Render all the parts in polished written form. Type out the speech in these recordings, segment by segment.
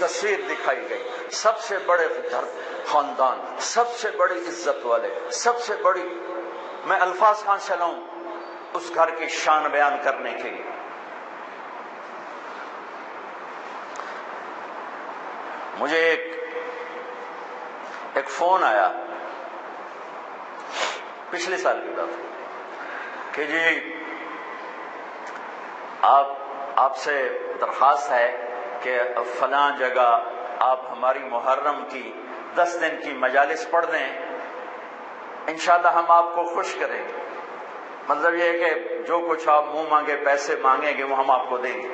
تصویر دکھائی گئی، سب سے بڑے خاندان، سب سے بڑی عزت والے، سب سے بڑی، میں الفاظ کہاں سے لاؤں اس گھر کی شان بیان کرنے کے لیے۔ مجھے ایک فون آیا پچھلے سال کی بات کہ جی آپ سے درخواست ہے کہ فلاں جگہ آپ ہماری محرم کی 10 دن کی مجالس پڑھ دیں، انشاءاللہ ہم آپ کو خوش کریں گے۔ مطلب یہ ہے کہ جو کچھ آپ منہ مانگے پیسے مانگیں گے وہ ہم آپ کو دیں گے۔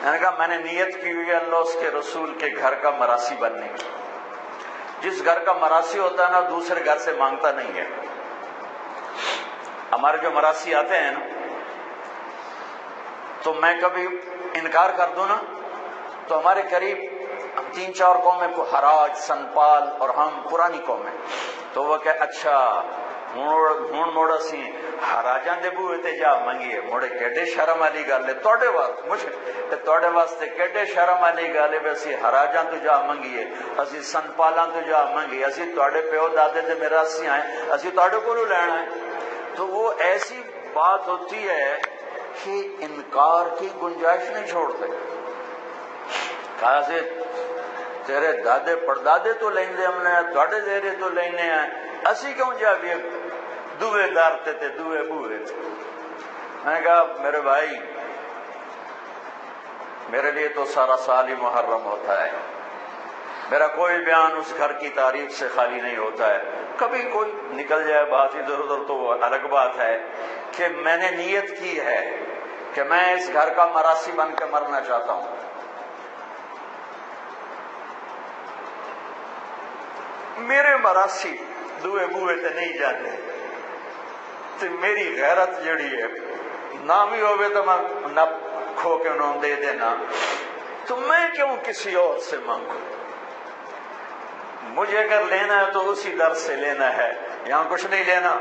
میں نے کہا میں نے نیت کی ہوئی ہے اللہ اس کے رسول کے گھر کا مراسی بننے کی۔ جس گھر کا مراسی ہوتا ہے نا دوسرے گھر سے مانگتا نہیں ہے۔ ہمارے جو مراسی آتے ہیں نا تو میں کبھی انکار کر دوں نا تو ہمارے قریب 3-4 قومیں کو حراج، سنپال اور ہم پرانی قومیں، تو وہ کہ اچھا ہون موڑا سی حراجاں دے بوئے تے جا منگیے موڑے کیڈے شرم والی گل ہے توڑے واسطے مجھے توڑے واسطے کیڈے شرم والی گل ہے اسی حراجاں تو جا منگیے، اسی سنپالاں تو جا منگیے، اسی توڑے پیو دادے دے میراثی آئے، اسی توڑے کو لینا ہے۔ تو وہ ایسی بات ہوتی ہے کہ انکار کی گنجائش نہیں چھوڑتے۔ کہا سے تیرے دادے پردادے تو لیندے ہم نے توڑے دیرے تو لینے ہیں، اسی کیوں جا بھی دوے دارتے تھے دوے بوئے تھے۔ میں نے کہا میرے بھائی میرے لیے تو سارا سال ہی محرم ہوتا ہے، میرا کوئی بیان اس گھر کی تعریف سے خالی نہیں ہوتا ہے، کبھی کوئی نکل جائے بات ادھر ادھر تو وہ الگ بات ہے کہ میں نے نیت کی ہے کہ میں اس گھر کا مراسی بن کے مرنا چاہتا ہوں۔ میرے مراسی دوے بوئے تے نہیں جانے تے میری غیرت جڑی ہے نہ بھی ہوئے تو میں نہ کھو کے انہوں دے دینا، تو میں کیوں کسی اور سے مانگوں؟ مجھے اگر لینا ہے تو اسی در سے لینا ہے، یہاں کچھ نہیں لینا۔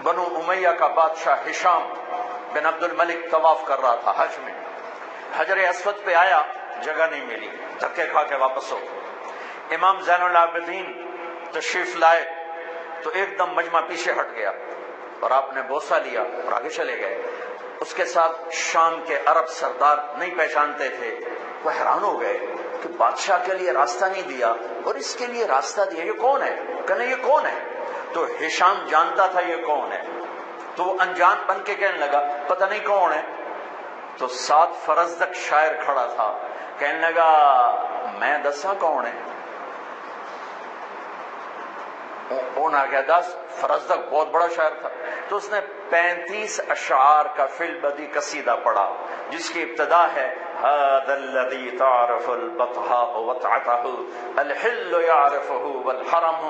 بنو امیہ کا بادشاہ ہشام بن عبد الملک طواف کر رہا تھا حج میں، حجر اسود پہ آیا، جگہ نہیں ملی، دھکے کھا کے واپس ہو۔ امام زین العابدین تشریف لائے تو ایک دم مجمع پیچھے ہٹ گیا اور آپ نے بوسہ لیا اور آگے چلے گئے۔ اس کے ساتھ شام کے عرب سردار نہیں پہچانتے تھے، وہ حیران ہو گئے کہ بادشاہ کے لیے راستہ نہیں دیا اور اس کے لیے راستہ دیا، یہ کون ہے؟ کہنے یہ کون ہے؟ تو ہشام جانتا تھا یہ کون ہے، تو وہ انجان بن کے کہنے لگا پتہ نہیں کون ہے۔ تو ساتھ فرزدق شاعر کھڑا تھا، کہنے لگا میں دسا کون ہے؟ انہوں نے کہا دس۔ فرزدق بہت بڑا شاعر تھا، تو اس نے 35 اشعار کا فی البدی قصیدہ پڑھا جس کی ابتدا ہے هذا الذي تعرف البطحاء وطعته الحل يعرفه والحرم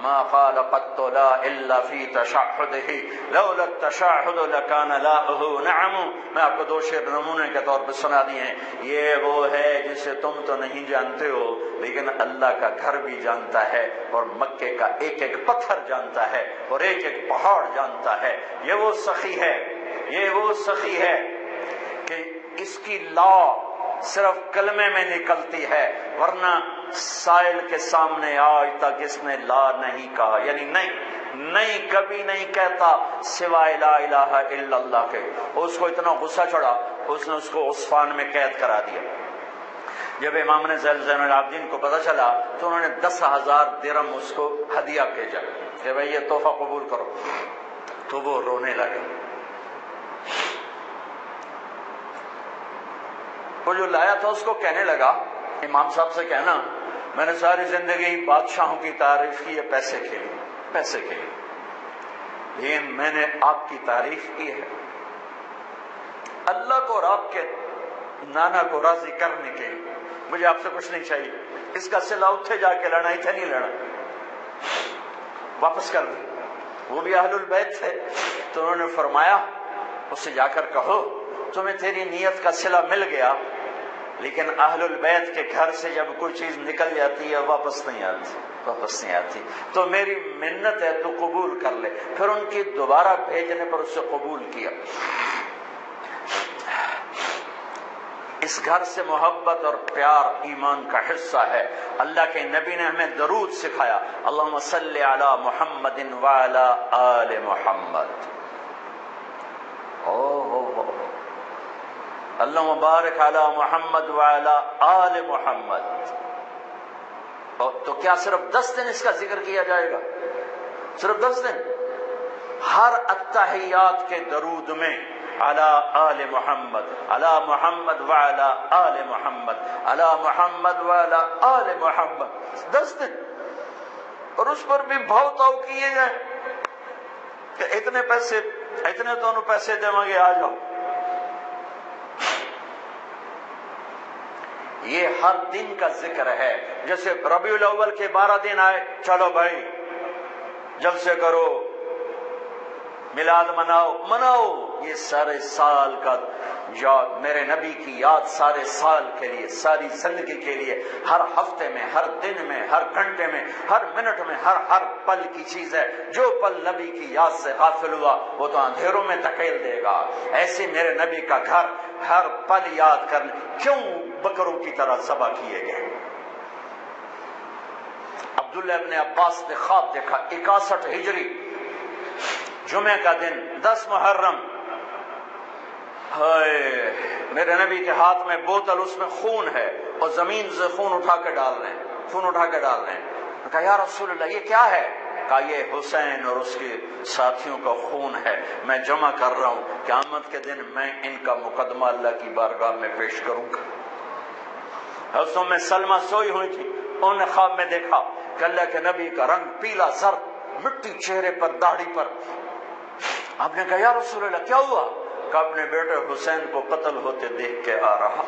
ما قال قط لا الا في تشهده لولا التشهد لكان لاؤه نعم۔ میں آپ کو 2 شعر نمونے کے طور پر سنا دیے ہیں۔ یہ وہ ہے جسے تم تو نہیں جانتے ہو لیکن اللہ کا گھر بھی جانتا ہے اور مکے کا ایک ایک پتھر جانتا ہے اور ایک ایک پہاڑ جانتا ہے۔ یہ وہ سخی ہے، یہ وہ سخی ہے کہ اس کی لا صرف کلمے میں نکلتی ہے، ورنہ سائل کے سامنے آج تک اس نے لا نہیں کہا، یعنی نہیں کبھی نہیں کہتا سوائے لا الہ الا اللہ کے۔ اس کو اتنا غصہ چڑھا اس نے اس کو عصفان میں قید کرا دیا۔ جب امام نے زین العابدین کو پتہ چلا تو انہوں نے 10,000 درہم اس کو ہدیہ بھیجا کہ بھائی یہ تحفہ قبول کرو، تو وہ رونے لگا۔ وہ جو لایا تھا اس کو کہنے لگا امام صاحب سے کہنا میں نے ساری زندگی بادشاہوں کی تعریف کی ہے پیسے کے لیے، لیکن میں نے آپ کی تعریف کی ہے اللہ کو اور آپ کے نانا کو راضی کرنے کے لیے، مجھے آپ سے کچھ نہیں چاہیے۔ اس کا صلہ اتھے جا کے لڑنا، اتھے نہیں لڑنا، واپس کر دیں۔ وہ بھی اہل البیت تھے تو انہوں نے فرمایا اس سے جا کر کہو تمہیں تیری نیت کا صلہ مل گیا لیکن اہل البیت کے گھر سے جب کوئی چیز نکل جاتی ہے واپس نہیں آتی. تو میری منت ہے تو قبول کر لے. پھر ان کی دوبارہ بھیجنے پر اسے قبول کیا. اس گھر سے محبت اور پیار ایمان کا حصہ ہے. اللہ کے نبی نے ہمیں درود سکھایا, اللہم صلی علی محمد وعلی آل محمد. اللہم بارک علی محمد وعلی آل محمد. تو کیا صرف 10 دن اس کا ذکر کیا جائے گا؟ صرف 10 دن؟ ہر التحیات کے درود میں علی آل محمد, علی محمد وعلی آل محمد, علی محمد وعلی آل محمد, 10 دن. اور اس پر بھی بھاؤ تاؤ کیے جائیں کہ اتنے تو پیسے دیں گے, آ جاؤ. یہ ہر دن کا ذکر ہے. جیسے ربیع الاول کے 12 دن آئے, چلو بھائی جلسے کرو, میلاد مناؤ. یہ سارے سال کا یاد, میرے نبی کی یاد سارے سال کے لیے, ساری زندگی کے لیے, ہر ہفتے میں, ہر دن میں, ہر گھنٹے میں, ہر منٹ میں, ہر پل کی چیز ہے. جو پل نبی کی یاد سے غافل ہوا وہ تو اندھیروں میں دھکیل دے گا. ایسے میرے نبی کا گھر ہر پل یاد کرنے. کیوں بکروں کی طرح ذبح کیے گئے؟ عبداللہ ابن عباس نے خواب دیکھا, 61 ہجری جمعہ کا دن, 10 محرم. میرے نبی کے ہاتھ میں بوتل, اس میں خون ہے, اور زمین سے خون اٹھا کے ڈال رہے ہیں. کہا یا رسول اللہ یہ کیا ہے؟ کہا یہ حسین اور اس کے ساتھیوں کا خون ہے, میں جمع کر رہا ہوں, قیامت کے دن میں ان کا مقدمہ اللہ کی بارگاہ میں پیش کروں گا. حضرت ام سلمہ سوئی ہوئی تھی, انہوں نے خواب میں دیکھا کہ اللہ کے نبی کا رنگ پیلا زرد, مٹی چہرے پر, داڑھی پر. آپ نے کہا یا رسول اللہ کیا ہوا؟ کہ اپنے بیٹے حسین کو قتل ہوتے دیکھ کے آ رہا.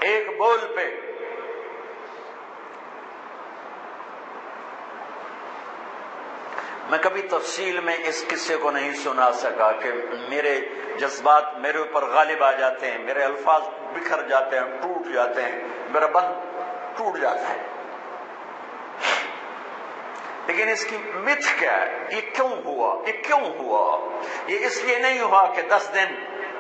ایک بول پہ میں کبھی تفصیل میں اس قصے کو نہیں سنا سکا کہ میرے جذبات میرے اوپر غالب آ جاتے ہیں, میرے الفاظ بکھر جاتے ہیں, ٹوٹ جاتے ہیں, میرا بند ٹوٹ جاتا ہے. لیکن اس کی متھ کیا ہے؟ یہ کیوں ہوا؟ یہ اس لیے نہیں ہوا کہ 10 دن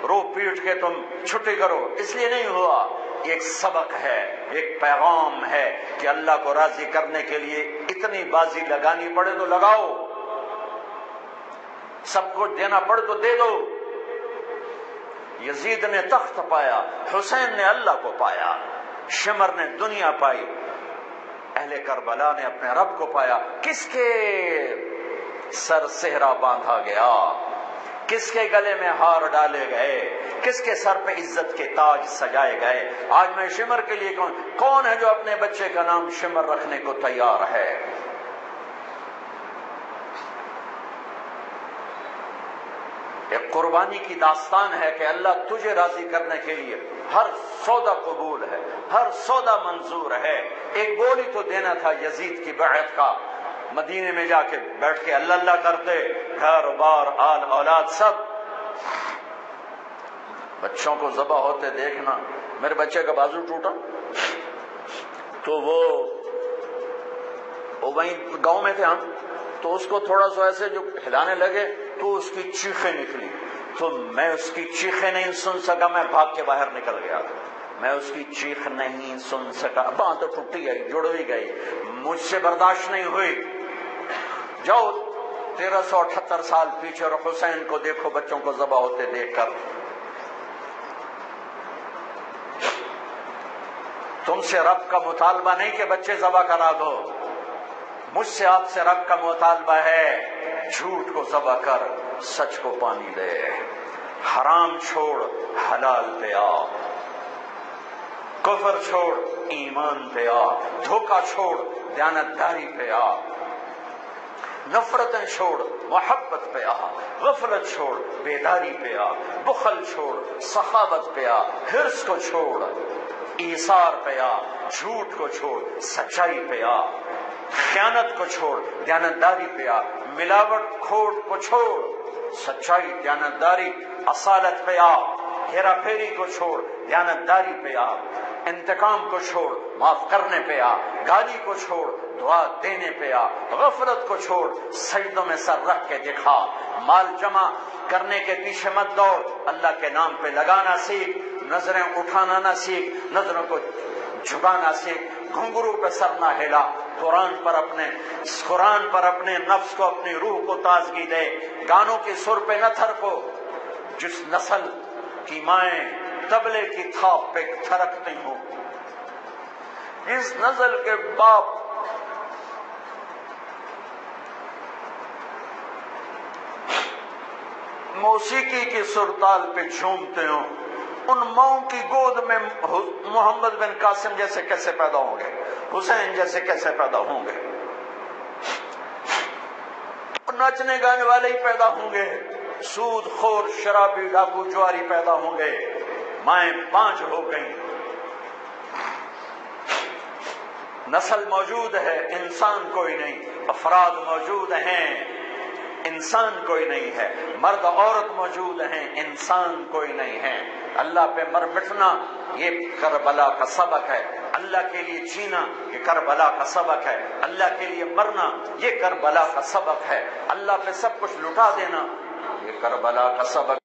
رو پیٹ کے تم چھٹی کرو, اس لیے نہیں ہوا. ایک سبق ہے, ایک پیغام ہے کہ اللہ کو راضی کرنے کے لیے اتنی بازی لگانی پڑے تو لگاؤ, سب کچھ دینا پڑے تو دے دو. یزید نے تخت پایا, حسین نے اللہ کو پایا, شمر نے دنیا پائی, اہل کربلا نے اپنے رب کو پایا. کس کے سر صحرا باندھا گیا, کس کے گلے میں ہار ڈالے گئے, کس کے سر پہ عزت کے تاج سجائے گئے. آج میں شمر کے لیے کون ہے جو اپنے بچے کا نام شمر رکھنے کو تیار ہے؟ ایک قربانی کی داستان ہے کہ اللہ تجھے راضی کرنے کے لیے ہر سودا قبول ہے, ہر سودا منظور ہے. ایک بول ہی تو دینا تھا یزید کی بیعت کا, مدینے میں جا کے بیٹھ کے اللہ کرتے, گھر بار آل اولاد سب. بچوں کو ذبح ہوتے دیکھنا. میرے بچے کا بازو ٹوٹا تو وہ وہیں گاؤں میں تھے ہم, تو اس کو تھوڑا سا ایسے جو ہلانے لگے تو اس کی چیخیں نکلی, تو میں اس کی چیخیں نہیں سن سکا, میں بھاگ کے باہر نکل گیا. میں اس کی چیخ نہیں سن سکا, باں تو ٹوٹی گئی, جڑ بھی گئی, مجھ سے برداشت نہیں ہوئی. جاؤ 1378 سال پیچھے اور حسین کو دیکھو بچوں کو ذبح ہوتے دیکھ کر. تم سے رب کا مطالبہ نہیں کہ بچے ذبح کرا دو, مجھ سے آپ سے رب کا مطالبہ ہے جھوٹ کو ذبح کر سچ کو پانی دے, حرام چھوڑ حلال پہ آ, کفر چھوڑ ایمان پہ آ, دھوکہ چھوڑ دیانتداری پہ آ, نفرتیں چھوڑ محبت پہ آ, غفلت چھوڑ بیداری پہ آ, بخل چھوڑ سخاوت پہ آ, حرص کو چھوڑ ایثار پہ آ, جھوٹ کو چھوڑ سچائی پہ آ, خیانت کو چھوڑ دیانتداری پہ آ, ملاوٹ کھوٹ کو چھوڑ سچائی دیانتداری اصالت پہ آ. ہیرا پھیری کو چھوڑ دیانتداری پہ آ، انتقام کو چھوڑ معاف کرنے پہ آ، گالی کو چھوڑ دعا دینے پہ آ، غفلت کو چھوڑ سجدوں میں سر رکھ کے دکھا، مال جمع کرنے کے پیچھے مت دوڑ، اللہ کے نام پہ لگانا سیکھ، نظریں اٹھانا نہ سیکھ، نظروں کو جھکانا سیکھ، گھنگرو پہ سر نہ ہلا، قرآن پر اپنے نفس کو اپنی روح کو تازگی دے، گانوں کی سر پہ نہ تھرکو، جس نسل کی مائیں طبلے کی تھاپ پہ تھرکتی ہوں، جس نسل کے باپ موسیقی کی سرتال پہ جھومتے ہوں، ان ماؤں کی گود میں محمد بن قاسم جیسے کیسے پیدا ہوں گے، حسین جیسے کیسے پیدا ہوں گے، ناچنے گانے والے ہی پیدا ہوں گے، سود خور شرابی ڈاکو جواری پیدا ہوں گے، مائیں پانچ ہو گئیں، نسل موجود ہے انسان کوئی نہیں، افراد موجود ہیں انسان کوئی نہیں ہے، مرد عورت موجود ہیں انسان کوئی نہیں ہے، اللہ پہ مر مٹنا یہ کربلا کا سبق ہے، اللہ کے لیے جینا یہ کربلا کا سبق ہے، اللہ کے لیے مرنا یہ کربلا کا سبق ہے، اللہ پہ سب کچھ لٹا دینا یہ کربلا کا سبق